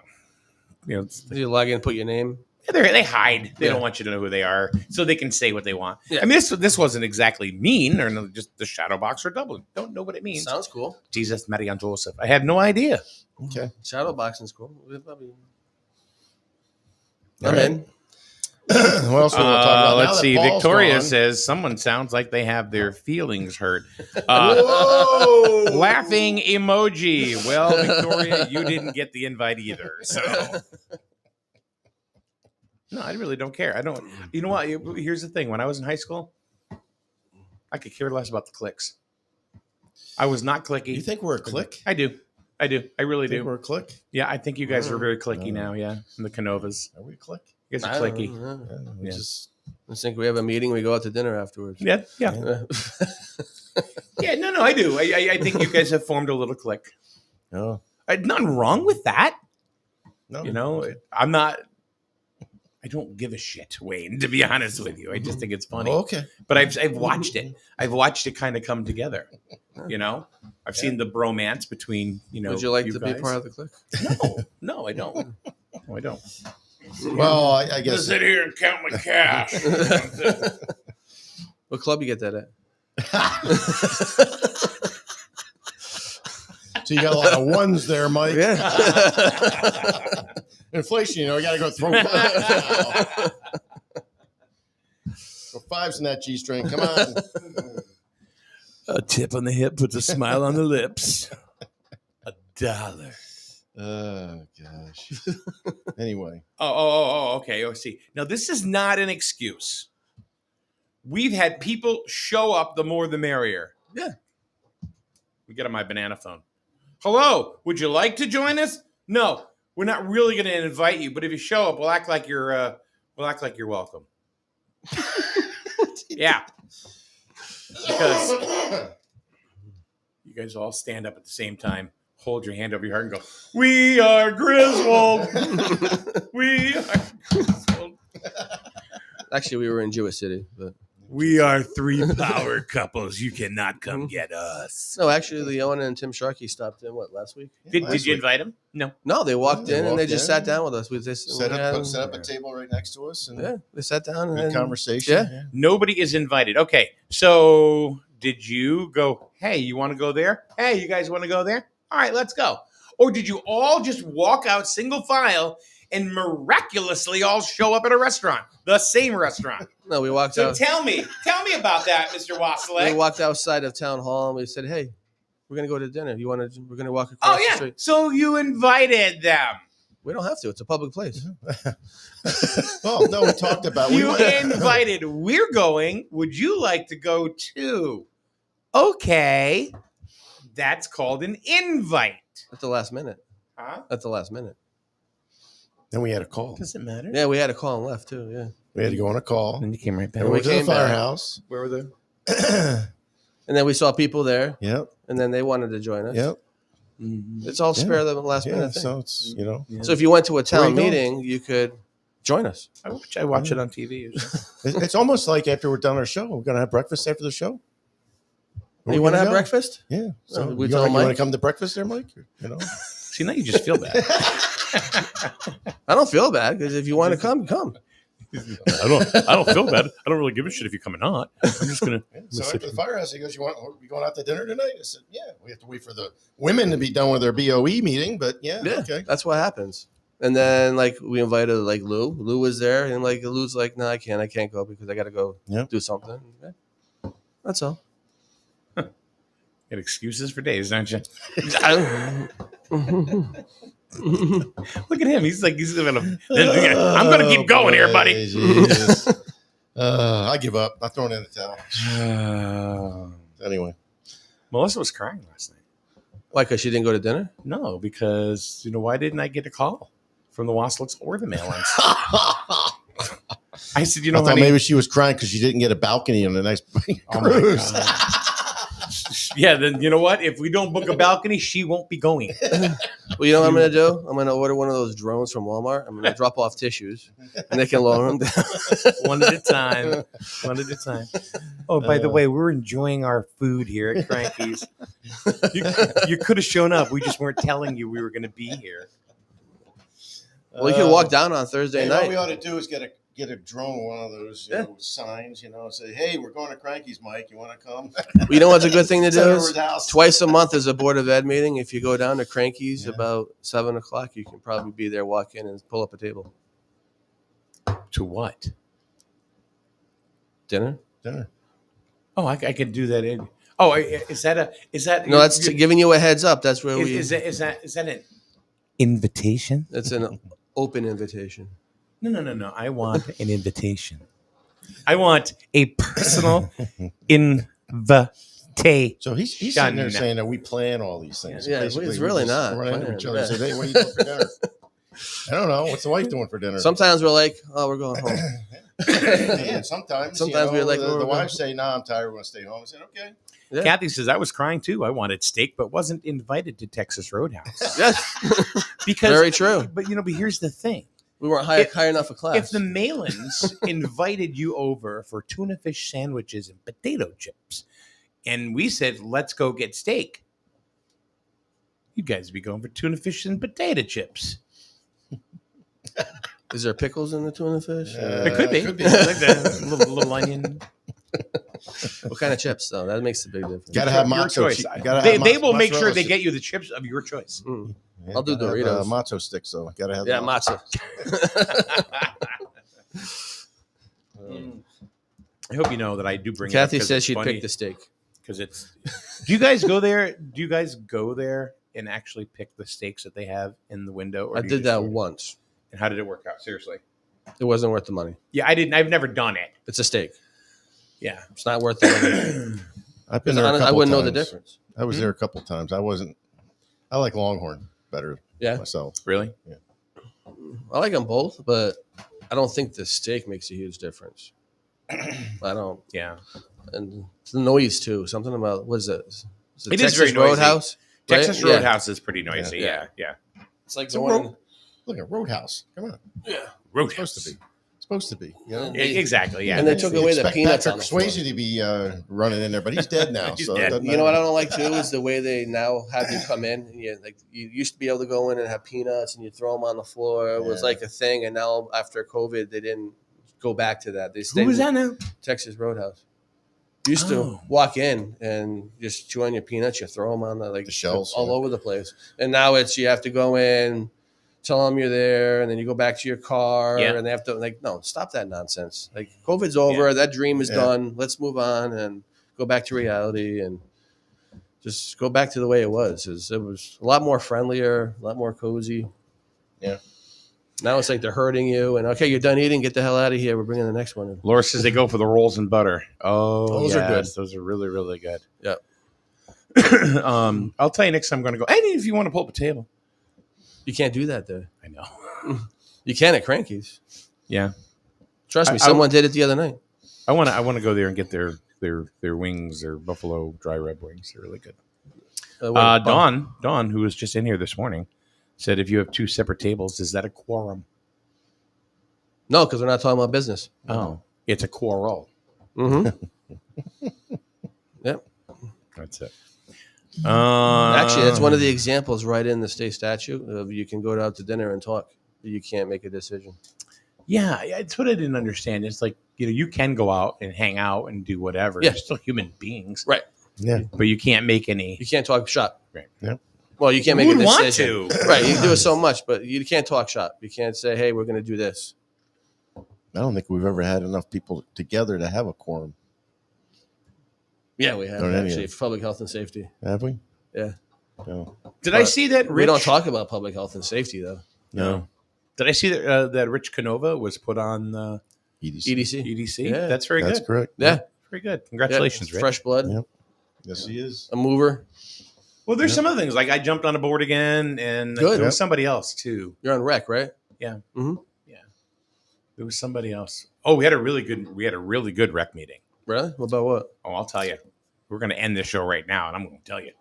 Did you log in and put your name? They hide. They Yeah. don't want you to know who they are, so they can say what they want. Yeah. I mean, this wasn't exactly mean, or no, just the shadow box or Dublin. Don't know what it means. Sounds cool. Jesus, Mary, and Joseph. I had no idea. Okay. Shadow boxing's cool. All I'm right. in. What else we want to talk about? Now Let's that see. Paul's Victoria gone- says someone sounds like they have their feelings hurt. Whoa! Laughing emoji. Well, Victoria, you didn't get the invite either. So no, I really don't care. I don't. You know what? Here's the thing. When I was in high school, I could care less about the clicks. I was not clicky. You think we're a click? I do. I really Think do. we're a click? Yeah, I think you guys are very clicky No. now. Yeah, and the Canovas. Are we a click? You guys I are don't clicky. know. Yeah, we Yeah. just I think we have a meeting. We go out to dinner afterwards. Yeah, yeah, yeah. No, I do. I think you guys have formed a little clique. no. Nothing wrong with that. No. You know, I'm not. I don't give a shit, Wayne. To be honest with you, I just think it's funny. Oh, okay. But I've watched it. I've watched it kind of come together. You know, I've seen the bromance between Would you like to be guys. part of the clique? No, I don't. No, I don't. Well, I guess. Sit here and count my cash. What club you get that at? So you got a lot of ones there, Mike. Yeah. Inflation, you got to go throw Go fives in that G string. Come on. A tip on the hip puts a smile on the lips. $1. Oh gosh. Anyway, Okay. Oh, see. Now, this is not an excuse. We've had people show up, the more the merrier. Yeah. We get on my banana phone. Hello, would you like to join us? No, we're not really going to invite you, but if you show up, we'll act like you're welcome. Yeah. Because you guys all stand up at the same time, hold your hand over your heart, and go, "We are Griswold. We are Griswold. Actually, we were in Jewish City, but We are 3 power couples. You cannot come get us." no. Actually, Leona and Tim Sharkey stopped in last week? Did you invite him? No. No, they walked They in and they walked just in. sat down with us. We just set up a table right next to us and Yeah, they sat down and good then, conversation. Yeah. Nobody is invited. Okay. So did you go, hey, you want to go there? Hey, you guys want to go there? All right, let's go. Or did you all just walk out single file and miraculously all show up at a restaurant, the same restaurant? No, we walked So out. tell me about that, Mr. We Wasilek. walked outside of town hall and we said, "Hey, we're gonna go to dinner. You want to? We're gonna walk across Oh, the yeah. street. So you invited them. We don't have to. It's a public place. Oh no, we talked about You went- invited. We're going. Would you like to go too? Okay. That's called an invite. At the last minute. Huh? At the last minute. Then we had a call. Does it matter? Yeah, we had a call and left too. Yeah. We had to go on a call. And you came right back. And we went to the came back. firehouse. Where were the? And then we saw people there, Yep. and then they wanted to join us. Yep. It's all spare the last Yeah. minute thing. So it's So if you went to a Where town you going? meeting, you could join us. I watch it on TV. it's almost like after we're done our show, we're gonna have breakfast after the show. Where You we want to gonna have go? breakfast? Yeah. So we you tell want to Mike? come to breakfast there, Mike? See, now you just feel bad. I don't feel bad because if you want to come, come. I don't feel bad. I don't really give a shit if you come or not. I'm just gonna. So after the firehouse, he goes, "You going out to dinner tonight?" I said, "Yeah." We have to wait for the women to be done with their BOE meeting, but yeah. Okay. That's what happens. And then like we invited like Lou. Lou was there, and like Lou's like, "No, I can't go because I got to go Yep. do something." Yeah. That's all. Get excuses for days, don't you? Look at him. He's gonna. I'm gonna keep going here, buddy. Jesus. I give up. I'm throwing in the towel. Anyway. Melissa was crying last night. Why? Because she didn't go to dinner? No, because why didn't I get a call from the Waslets or the Mail-ins? I said, I thought honey, maybe she was crying because she didn't get a balcony on the next oh my cruise. God. Yeah, then you know what? If we don't book a balcony, she won't be going. Well, you know what I'm going to do? I'm going to order one of those drones from Walmart. I'm going to drop off tissues, and they can lower them down. One at a time. One at a time. Oh, by the way, we're enjoying our food here at Cranky's. You could have shown up. We just weren't telling you we were going to be here. Well, you can walk down on Thursday Hey, what we night. ought to do is get a drone with one of those signs, say, hey, we're going to Cranky's, Mike. You want to come? Well, you know what's a good thing to do Send it is over to the house. twice a month is a Board of Ed meeting. If you go down to Cranky's Yeah. about 7:00, you can probably be there, walk in and pull up a table. To what? Dinner? Dinner. Oh, I could do that. Oh, is that? No, that's giving you a heads up. That's where we. is that an invitation? It's an open invitation. No. I want an invitation. I want a personal invitation. So he's sitting there Done. saying that we plan all these things. Yeah, Basically, it's we really just not run into planning, each other and yeah. say, hey, what are you doing for dinner? I don't know. What's the wife doing for dinner? Sometimes we're like, oh, we're going home. And sometimes we're like, the we're wives say, nah, I'm tired. We're going to stay home. I said, okay. Yeah. Kathy says I was crying too. I wanted steak, but wasn't invited to Texas Roadhouse Yes, because very true. But here's the thing: We weren't high enough a class. if the Malins invited you over for tuna fish sandwiches and potato chips, and we said let's go get steak, you guys would be going for tuna fish and potato chips. Is there pickles in the tuna fish? It could be. Could be. Like that, little onion. What kind of chips, though? That makes a big difference. Gotta have Your matzo. choice. Gotta They have will make mozzarella sure they stick. get you the chips of your choice. Mm. Yeah, I'll do gotta have, Doritos. matzo sticks, though. Gotta have. Yeah, the matzo. I hope you know that I do bring. Kathy it up 'cause says it's she'd funny, pick the steak. because it's. Do you guys go there? Do you guys go there and actually pick the steaks that they have in the window? Or I do you did just that order? once. And how did it work out? Seriously. It wasn't worth the money. Yeah, I didn't. I've never done it. It's a steak. Yeah. It's not worth the money. I've been there. A I couple wouldn't know the times. difference. I was there a couple times. I wasn't. I like Longhorn better Yeah, myself. Really? I like them both, but I don't think the steak makes a huge difference. I don't. Yeah. And it's the noise too. Something about what is it? Is It is Texas very noisy. Roadhouse? Right? Texas Yeah. Roadhouse is pretty noisy. Yeah. Yeah. It's like It's a going. road. Look at Roadhouse. Come on. Yeah. Roadhouse. Supposed to be. Supposed to be. You know? Exactly. Yeah. And they took away the Expect peanuts Patrick on the floor. Swayze to be running in there, but he's dead now. He's so dead. it doesn't You know what I matter. don't like too is the way they now have you come in. And you used to be able to go in and have peanuts and you throw them on the floor. It was Yeah. like a thing, and now after COVID, they didn't go back to that. They Who stayed was with that now? Texas Roadhouse. You used to Oh. walk in and just chew on your peanuts. You throw them on the shelves, all yeah. over the place. And now it's you have to go in, tell them you're there, and then you go back to your car, Yeah. and they have to no, stop that nonsense. Like COVID's over, Yeah. that dream is Yeah. done. Let's move on and go back to reality and just go back to the way it was. It was a lot more friendlier, a lot more cozy. Yeah. Now it's like they're hurting you, and okay, you're done eating. Get the hell out of here. We're bringing the next one in. Laura says they go for the rolls and butter. Oh, Those are good. Those are really, really good. Yeah. I'll tell you next time I'm going to go. Hey, if you want to pull up a table. You can't do that there. I know. You can at Cranky's. Yeah. Trust me, I- someone did it the other night. I want to go there and get their wings, their buffalo dry rub wings. They're really good. Dawn, who was just in here this morning, said if you have two separate tables, is that a quorum? No, because we're not talking about business. Oh, it's a quarrel. Mm-hmm. Yep. That's it. Actually, that's one of the examples right in the state statute of you can go out to dinner and talk. You can't make a decision. Yeah, it's what I didn't understand. It's like, you can go out and hang out and do whatever. Yeah. You're still human beings, Right. Yeah. but you can't make any. You can't talk shop. Right. Yep. Well, you can't Who make a would want decision. to? Right. You can do it so much, but you can't talk shop. You can't say, hey, we're going to do this. I don't think we've ever had enough people together to have a quorum, Yeah, we have Don't any actually of for public health and safety. have we? Yeah. No. Did I see that? Rich, We don't talk about public health and safety, though. No. Did I see that that Rich Canova was put on EDC. EDC. EDC? Yeah. That's very That's good. correct. Yeah. Very good. Congratulations, Yeah, Rich. fresh blood. Yeah. Yes, he is. A mover. Well, there's Yeah. some other things. Like I jumped on a board again, and Good. there was somebody else too. You're on rec, right? There was somebody else. Oh, we had a really good rec meeting. Really? What about what? Oh, I'll tell you. We're going to end this show right now, and I'm going to tell you.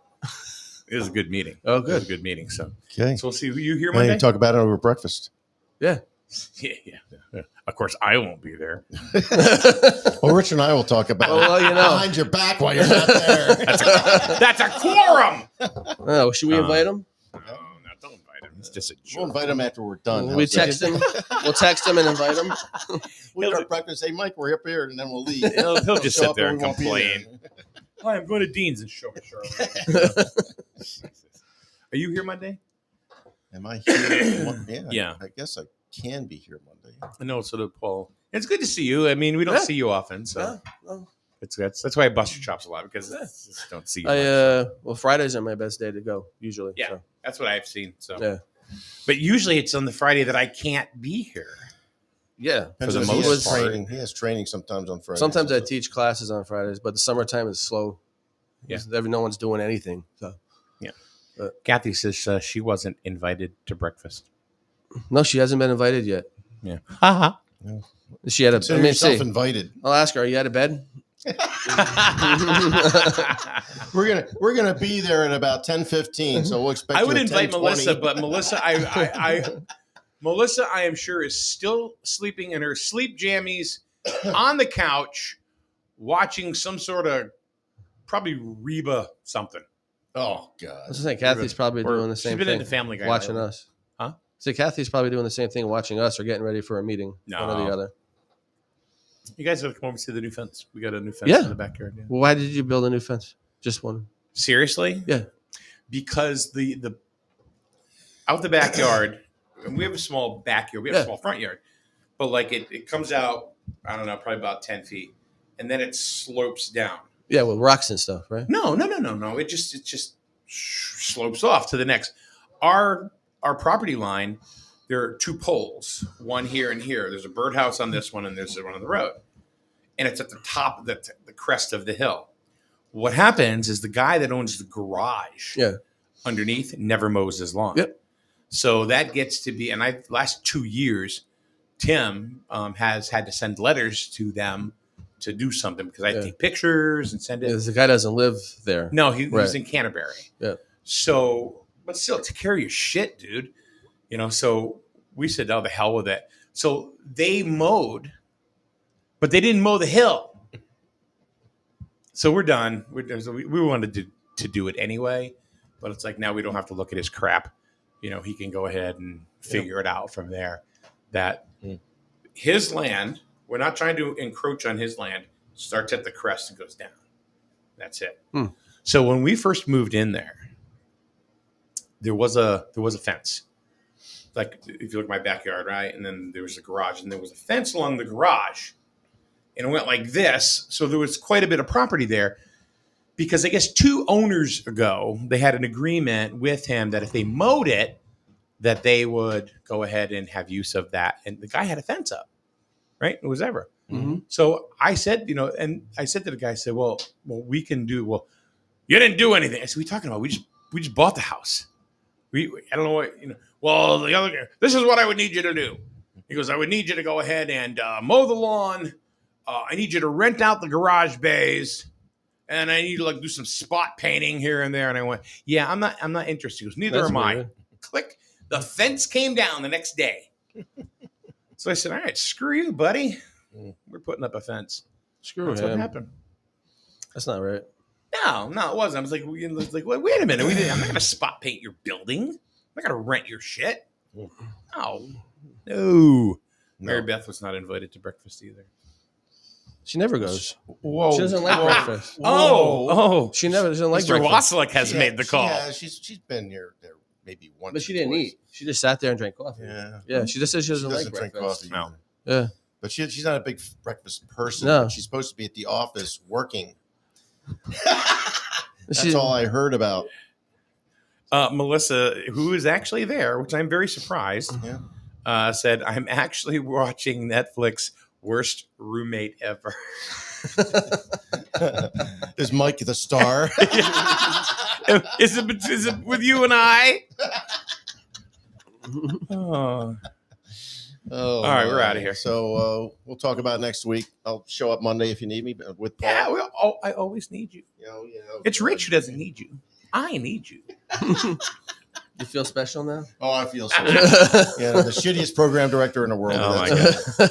It was a good meeting. Oh, It was a good. good meeting. So Okay. we'll see who you hear Now Monday. you talk about it over breakfast. Yeah. Yeah. Of course, I won't be there. Well, Rich and I will talk about Well, it you know. behind your back while you're not there. That's a quorum. Oh, should we invite him? No, don't invite him. He's just a We'll jerk. invite him after we're done. We How's that? text him. We'll text him and invite him. We'll start breakfast. Hey, Mike, we're up here, and then we'll leave. He'll just Show sit up there and and we won't be there. complain. Hi, I'm going to Dean's and show Charlotte. Are you here Monday? Am I here? Yeah. Yeah. I guess I can be here Monday. No, so did Paul. It's good to see you. I mean, we don't Yeah. see you often, so No. that's why I bust your chops a lot because I just don't see you. much. Well, Fridays are my best day to go usually. Yeah. So. That's what I've seen. So, Yeah. but usually it's on the Friday that I can't be here. Yeah. Depends the on- most he has part. training. He has training sometimes on Fridays. Sometimes I So- teach classes on Fridays, but the summertime is slow. Yeah. No one's doing anything. So Kathy says she wasn't invited to breakfast. no, she hasn't been invited yet. Yeah. Haha. She had a. Consider I mean, yourself see, invited. I'll ask her. Are you out of bed? We're gonna be there at about 10:15, so we'll expect. I would you at invite 10:20. Melissa, but Melissa, I am sure is still sleeping in her sleep jammies on the couch, watching some sort of probably Reba something. Oh I God. was just saying, Kathy's probably Or doing the same she's been thing, in the Family Guy watching lately. us. Huh? So Kathy's probably doing the same thing, watching us or getting ready for a meeting. One or the No. other. You guys have to come over and see the new fence. We got a new fence Yeah. in the backyard. Yeah. Well, why did you build a new fence? Just one. Seriously? Yeah. Because the out the backyard, and we have a small backyard, we have Yeah. a small front yard, but like it comes out, I don't know, probably about 10 feet, and then it slopes down. Yeah, with rocks and stuff, right? No. It just slopes off to the next. Our property line, there are two poles, one here and here. There's a birdhouse on this one, and there's one on the road, and it's at the top of the crest of the hill. What happens is the guy that owns the garage Yeah. underneath never mows his lawn. Yep. So that gets to be, and last 2 years, Tim has had to send letters to them to do something because I Yeah. take pictures and send it. Yeah, the guy doesn't live there. No, he Right. was in Canterbury. Yeah. So, but still, take care of your shit, dude. So we said, oh, the hell with it. So they mowed, but they didn't mow the hill. So we're done. We wanted to do it anyway, but it's like now we don't have to look at his crap. He can go ahead and figure it out from there. That his land, we're not trying to encroach on his land, starts at the crest and goes down. That's it. So when we first moved in there was a fence. Like if you look at my backyard, right? And then there was a garage, and there was a fence along the garage. And it went like this. So there was quite a bit of property there. Because I guess 2 owners ago, they had an agreement with him that if they mowed it, that they would go ahead and have use of that. And the guy had a fence up, right? It was ever. Mm-hmm. So I said, and I said to the guy, I said, well, we can do, you didn't do anything. I said, what are you talking about? We just bought the house. I don't know what, well, the other guy, this is what I would need you to do. He goes, I would need you to go ahead and mow the lawn. I need you to rent out the garage bays. And I need to do some spot painting here and there. And I went, yeah, I'm not interested. He goes, neither That's am I. weird. Click. The fence came down the next day. So I said, all right, screw you, buddy. We're putting up a fence. Screw That's him. what happened. That's not right. No, it wasn't. I was like, wait a minute. I'm not going to spot paint your building. I'm not going to rent your shit. No. Mary Beth was not invited to breakfast either. She never goes. Whoa. She doesn't like breakfast. Oh. She never doesn't like Mr. breakfast. Waslick has made the call. She's been here there maybe once. But she or didn't twice. eat. She just sat there and drank coffee. Yeah. Yeah, she just says she She doesn't, doesn't like drink breakfast. coffee. No. either. Yeah. But she's not a big breakfast person. No. But she's supposed to be at the office working. That's She- all I heard about. Melissa, who is actually there, which I'm very surprised, Yeah. said, I'm actually watching Netflix Worst Roommate Ever. Is Mike the star? Is it with you and I? Oh. Oh, All right, we're outta here. So we'll talk about it next week. I'll show up Monday if you need me with Paul. Yeah, I always need you. It's Rich who doesn't need you. I need you. You feel special now? Oh, I feel so. Yeah, the shittiest program director in the world. Oh, That's my it.